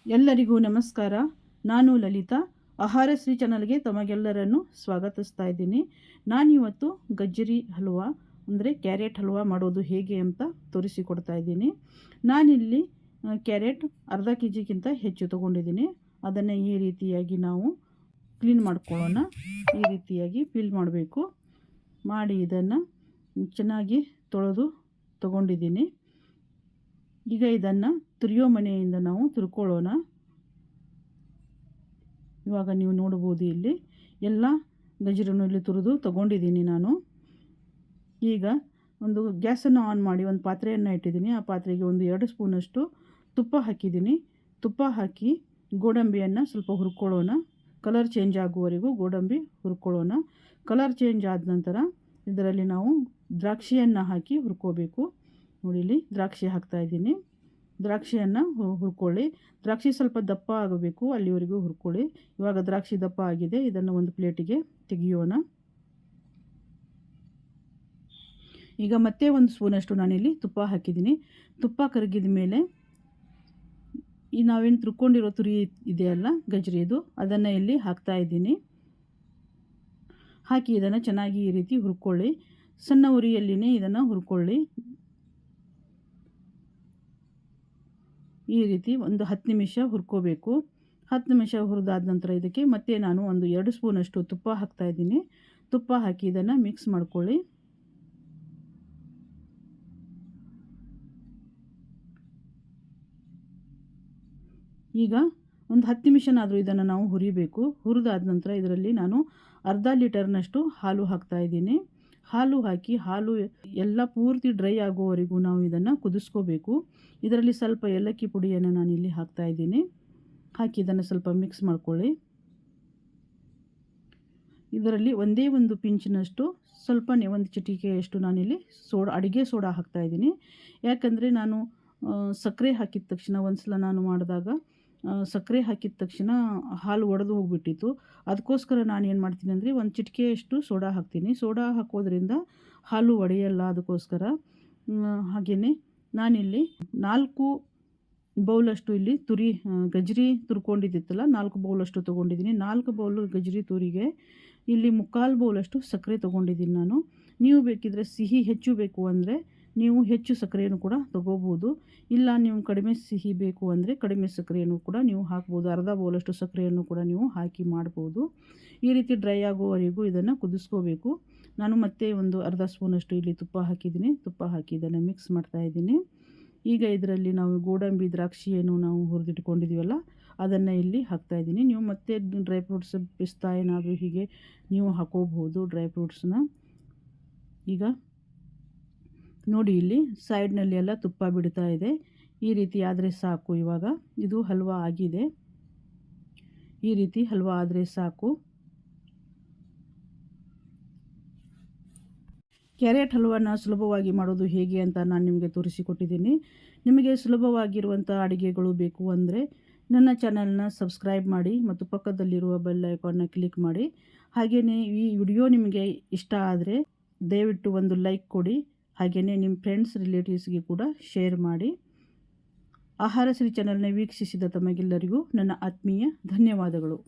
ಎಲ್ಲರಿಗೂ ನಮಸ್ಕಾರ. ನಾನು ಲಲಿತಾ. ಆಹಾರಶ್ರೀ ಚಾನಲ್ಗೆ ತಮಗೆಲ್ಲರನ್ನು ಸ್ವಾಗತಿಸ್ತಾ ಇದ್ದೀನಿ. ನಾನಿವತ್ತು ಗಜ್ಜರಿ ಹಲ್ವಾ ಅಂದರೆ ಕ್ಯಾರೆಟ್ ಹಲ್ವಾ ಮಾಡೋದು ಹೇಗೆ ಅಂತ ತೋರಿಸಿಕೊಡ್ತಾ ಇದ್ದೀನಿ. ನಾನಿಲ್ಲಿ ಕ್ಯಾರೆಟ್ ಅರ್ಧ ಕೆ ಜಿಗಿಂತ ಹೆಚ್ಚು ತೊಗೊಂಡಿದ್ದೀನಿ. ಅದನ್ನು ಈ ರೀತಿಯಾಗಿ ನಾವು ಕ್ಲೀನ್ ಮಾಡ್ಕೊಳ್ಳೋಣ. ಈ ರೀತಿಯಾಗಿ ಪೀಲ್ ಮಾಡಬೇಕು. ಮಾಡಿ ಇದನ್ನು ಚೆನ್ನಾಗಿ ತೊಳೆದು ತೊಗೊಂಡಿದ್ದೀನಿ. ಈಗ ಇದನ್ನು ತುರಿಯೋ ಮನೆಯಿಂದ ನಾವು ತುರ್ಕೊಳ್ಳೋಣ. ಇವಾಗ ನೀವು ನೋಡ್ಬೋದು ಇಲ್ಲಿ ಎಲ್ಲ ಗಜರನ್ನು ಇಲ್ಲಿ ತುರಿದು ತೊಗೊಂಡಿದ್ದೀನಿ ನಾನು. ಈಗ ಒಂದು ಗ್ಯಾಸನ್ನು ಆನ್ ಮಾಡಿ ಒಂದು ಪಾತ್ರೆಯನ್ನು ಇಟ್ಟಿದ್ದೀನಿ. ಆ ಪಾತ್ರೆಗೆ ಒಂದು 2 ಸ್ಪೂನಷ್ಟು ತುಪ್ಪ ಹಾಕಿದ್ದೀನಿ. ತುಪ್ಪ ಹಾಕಿ ಗೋಡಂಬಿಯನ್ನು ಸ್ವಲ್ಪ ಹುರ್ಕೊಳ್ಳೋಣ. ಕಲರ್ ಚೇಂಜ್ ಆಗುವವರೆಗೂ ಗೋಡಂಬಿ ಹುರ್ಕೊಳ್ಳೋಣ. ಕಲರ್ ಚೇಂಜ್ ಆದ ನಂತರ ಇದರಲ್ಲಿ ನಾವು ದ್ರಾಕ್ಷಿಯನ್ನು ಹಾಕಿ ಹುರ್ಕೋಬೇಕು. ನೋಡಿ, ಇಲ್ಲಿ ದ್ರಾಕ್ಷಿ ಹಾಕ್ತಾಯಿದ್ದೀನಿ. ದ್ರಾಕ್ಷಿಯನ್ನು ಹುರ್ಕೊಳ್ಳಿ. ದ್ರಾಕ್ಷಿ ಸ್ವಲ್ಪ ದಪ್ಪ ಆಗಬೇಕು, ಅಲ್ಲಿವರೆಗೂ ಹುರ್ಕೊಳ್ಳಿ. ಇವಾಗ ದ್ರಾಕ್ಷಿ ದಪ್ಪ ಆಗಿದೆ. ಇದನ್ನು ಒಂದು ಪ್ಲೇಟಿಗೆ ತೆಗೆಯೋಣ. ಈಗ ಮತ್ತೆ 1 ಸ್ಪೂನಷ್ಟು ನಾನಿಲ್ಲಿ ತುಪ್ಪ ಹಾಕಿದ್ದೀನಿ. ತುಪ್ಪ ಕರಗಿದ ಮೇಲೆ ಈ ನಾವೇನು ತುರ್ಕೊಂಡಿರೋ ತುರಿ ಇದೆಯಲ್ಲ ಗಜ್ರಿದು, ಅದನ್ನು ಇಲ್ಲಿ ಹಾಕ್ತಾಯಿದ್ದೀನಿ. ಹಾಕಿ ಇದನ್ನು ಚೆನ್ನಾಗಿ ಈ ರೀತಿ ಹುರ್ಕೊಳ್ಳಿ. ಸಣ್ಣ ಉರಿಯಲ್ಲಿನೇ ಇದನ್ನು ಹುರ್ಕೊಳ್ಳಿ. ಈ ರೀತಿ ಒಂದು 10 ನಿಮಿಷ ಹುರ್ಕೋಬೇಕು. 10 ನಿಮಿಷ ಹುರಿದಾದ ನಂತರ ಇದಕ್ಕೆ ಮತ್ತೆ ನಾನು ಒಂದು 2 ಸ್ಪೂನಷ್ಟು ತುಪ್ಪ ಹಾಕ್ತಾಯಿದ್ದೀನಿ. ತುಪ್ಪ ಹಾಕಿ ಇದನ್ನು ಮಿಕ್ಸ್ ಮಾಡ್ಕೊಳ್ಳಿ. ಈಗ ಒಂದು 10 ನಿಮಿಷನಾದರೂ ಇದನ್ನು ನಾವು ಹುರಿಬೇಕು. ಹುರಿದಾದ ನಂತರ ಇದರಲ್ಲಿ ನಾನು ಅರ್ಧ ಲೀಟರ್ನಷ್ಟು ಹಾಲು ಹಾಕ್ತಾಯಿದ್ದೀನಿ. ಹಾಲು ಹಾಕಿ ಹಾಲು ಎಲ್ಲ ಪೂರ್ತಿ ಡ್ರೈ ಆಗೋವರೆಗೂ ನಾವು ಇದನ್ನು ಕುದಿಸ್ಕೋಬೇಕು. ಇದರಲ್ಲಿ ಸ್ವಲ್ಪ ಏಲಕ್ಕಿ ಪುಡಿಯನ್ನು ನಾನಿಲ್ಲಿ ಹಾಕ್ತಾಯಿದ್ದೀನಿ. ಹಾಕಿ ಇದನ್ನು ಸ್ವಲ್ಪ ಮಿಕ್ಸ್ ಮಾಡ್ಕೊಳ್ಳಿ. ಇದರಲ್ಲಿ ಒಂದೇ ಒಂದು ಪಿಂಚಿನಷ್ಟು ಸ್ವಲ್ಪನೇ ಒಂದು ಚಿಟಿಕೆಯಷ್ಟು ನಾನಿಲ್ಲಿ ಅಡುಗೆ ಸೋಡಾ ಹಾಕ್ತಾಯಿದ್ದೀನಿ. ಯಾಕಂದರೆ ನಾನು ಸಕ್ಕರೆ ಹಾಕಿದ ತಕ್ಷಣ ಒಂದು ಸಲ ನಾನು ಮಾಡಿದಾಗ ಸಕ್ಕರೆ ಹಾಕಿದ ತಕ್ಷಣ ಹಾಲು ಒಡೆದು ಹೋಗಿಬಿಟ್ಟಿತ್ತು. ಅದಕ್ಕೋಸ್ಕರ ನಾನು ಏನು ಮಾಡ್ತೀನಿ ಅಂದರೆ ಒಂದು ಚಿಟಿಕೆಯಷ್ಟು ಸೋಡಾ ಹಾಕ್ತೀನಿ. ಸೋಡಾ ಹಾಕೋದ್ರಿಂದ ಹಾಲು ಒಡೆಯಲ್ಲ. ಅದಕ್ಕೋಸ್ಕರ ಹಾಗೆಯೇ ನಾನಿಲ್ಲಿ 4 ಬೌಲಷ್ಟು ಇಲ್ಲಿ ಗಜ್ರಿ ತುರ್ಕೊಂಡಿದ್ದಿತ್ತಲ್ಲ, 4 ಬೌಲಷ್ಟು ತೊಗೊಂಡಿದ್ದೀನಿ. 4 ಬೌಲು ಗಜ್ರಿ ತುರಿಗೆ ಇಲ್ಲಿ 3/4 ಬೌಲಷ್ಟು ಸಕ್ಕರೆ ತೊಗೊಂಡಿದ್ದೀನಿ ನಾನು. ನೀವು ಬೇಕಿದ್ದರೆ ಸಿಹಿ ಹೆಚ್ಚು ಬೇಕು ಅಂದರೆ ನೀವು ಹೆಚ್ಚು ಸಕ್ಕರೆಯನ್ನು ಕೂಡ ತೊಗೋಬೋದು. ಇಲ್ಲ ನೀವು ಕಡಿಮೆ ಸಿಹಿ ಬೇಕು ಅಂದರೆ ಕಡಿಮೆ ಸಕ್ಕರೆಯನ್ನು ಕೂಡ ನೀವು ಹಾಕ್ಬೋದು. ಅರ್ಧ ಬೌಲಷ್ಟು ಸಕ್ಕರೆಯನ್ನು ಕೂಡ ನೀವು ಹಾಕಿ ಮಾಡ್ಬೋದು. ಈ ರೀತಿ ಡ್ರೈ ಆಗುವವರೆಗೂ ಇದನ್ನು ಕುದಿಸ್ಕೋಬೇಕು. ನಾನು ಮತ್ತೆ ಒಂದು ಅರ್ಧ ಸ್ಪೂನಷ್ಟು ಇಲ್ಲಿ ತುಪ್ಪ ಹಾಕಿದ್ದೀನಿ. ತುಪ್ಪ ಹಾಕಿ ಇದನ್ನು ಮಿಕ್ಸ್ ಮಾಡ್ತಾಯಿದ್ದೀನಿ. ಈಗ ಇದರಲ್ಲಿ ನಾವು ಗೋಡಂಬಿ ದ್ರಾಕ್ಷಿಯನ್ನು ನಾವು ಹುರಿದಿಟ್ಕೊಂಡಿದ್ದೀವಲ್ಲ, ಅದನ್ನು ಇಲ್ಲಿ ಹಾಕ್ತಾಯಿದ್ದೀನಿ. ನೀವು ಮತ್ತೆ ಡ್ರೈ ಫ್ರೂಟ್ಸ್ ಪಿಸ್ತಾ ಏನಾದರೂ ಹೀಗೆ ನೀವು ಹಾಕೋಬಹುದು ಡ್ರೈ ಫ್ರೂಟ್ಸನ್ನ. ಈಗ ನೋಡಿ, ಇಲ್ಲಿ ಸೈಡ್ನಲ್ಲಿ ಎಲ್ಲ ತುಪ್ಪ ಬಿಡ್ತಾ ಇದೆ. ಈ ರೀತಿ ಆದರೆ ಸಾಕು. ಇವಾಗ ಇದು ಹಲ್ವಾ ಆಗಿದೆ. ಈ ರೀತಿ ಹಲ್ವಾ ಆದರೆ ಸಾಕು. ಕ್ಯಾರೆಟ್ ಹಲ್ವಾನ ಸುಲಭವಾಗಿ ಮಾಡೋದು ಹೇಗೆ ಅಂತ ನಾನು ನಿಮಗೆ ತೋರಿಸಿಕೊಟ್ಟಿದ್ದೀನಿ. ನಿಮಗೆ ಸುಲಭವಾಗಿರುವಂಥ ಅಡುಗೆಗಳು ಬೇಕು ಅಂದರೆ ನನ್ನ ಚಾನಲ್ನ ಸಬ್ಸ್ಕ್ರೈಬ್ ಮಾಡಿ ಮತ್ತು ಪಕ್ಕದಲ್ಲಿರುವ ಬೆಲ್ ಐಕಾನ್ನ ಕ್ಲಿಕ್ ಮಾಡಿ. ಹಾಗೆಯೇ ಈ ವಿಡಿಯೋ ನಿಮಗೆ ಇಷ್ಟ ಆದರೆ ದಯವಿಟ್ಟು ಒಂದು ಲೈಕ್ ಕೊಡಿ. ಹಾಗೆಯೇ ನಿಮ್ಮ ಫ್ರೆಂಡ್ಸ್ ರಿಲೇಟಿವ್ಸ್ಗೆ ಕೂಡ ಶೇರ್ ಮಾಡಿ. ಆಹಾರಶ್ರೀ ಚಾನಲ್ನ ವೀಕ್ಷಿಸಿದ ತಮಗೆಲ್ಲರಿಗೂ ನನ್ನ ಆತ್ಮೀಯ ಧನ್ಯವಾದಗಳು.